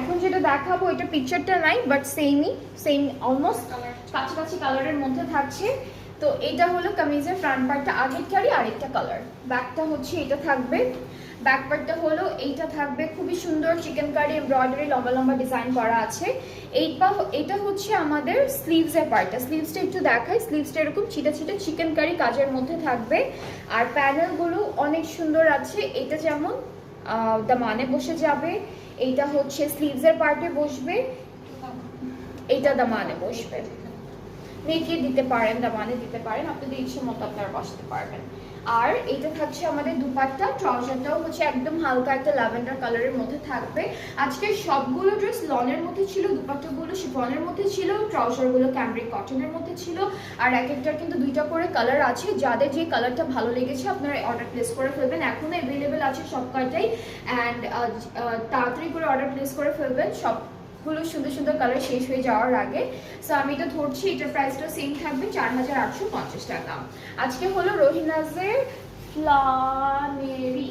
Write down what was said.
এখন যেটা দেখাবো এটা পিকচারটা নাই, বাট সেম অলমোস্ট কাছাকাছি কালারের মধ্যে থাকছে। তো এটা হলো কামিজের ফ্রন্ট পার্টটা, আগেরটারই আরেকটা কালার। ব্যাকটা হচ্ছে এটা থাকবে, ব্যাক পার্টটা হলো এইটা থাকবে, খুবই সুন্দর চিকেন কারি এমব্রয়ডারি লম্বা লম্বা ডিজাইন করা আছে। এটা হচ্ছে আমাদের স্লিভসের পার্টটা, স্লিভসটা একটু দেখাই। স্লিভসটা এরকম ছিটা ছিটা চিকেন কারি কাজের মধ্যে থাকবে, আর প্যানেলগুলো অনেক সুন্দর আছে। এটা যেমন দামানে বসে যাবে, এইটা হচ্ছে স্লিভসের পার্টে বসবে, এইটা দামানে বসবে। নেকে দিতে পারেন, দামানে দিতে পারেন, আপনাদের ইচ্ছে মতো আপনারা বসাতে পারবেন। আর এটা থাকছে আমাদের দুপাট্টা, ট্রাউজারটাও হচ্ছে একদম হালকা একটা ল্যাভেন্ডার কালারের মধ্যে থাকবে। আজকে সবগুলো ড্রেস লনের মধ্যে ছিল, দুপাট্টাগুলো শিফনের মধ্যে ছিল, ট্রাউজারগুলো ক্যামব্রিক কটনের মধ্যে ছিল। আর এক একটার কিন্তু দুইটা করে কালার আছে, যাদের যে কালারটা ভালো লেগেছে আপনারা অর্ডার প্লেস করে ফেলবেন। এখনো অ্যাভেলেবেল আছে সব কয়টাই, অ্যান্ড তাড়াতাড়ি করে অর্ডার প্লেস করে ফেলবেন সবগুলো সুন্দর সুন্দর কালার শেষ হয়ে যাওয়ার আগে। সো আমি এটা ধরছি, এটার প্রাইসটা সেম থাকবে 4850 টাকা। আজকে হলো রহিনাজের ফ্লানেরি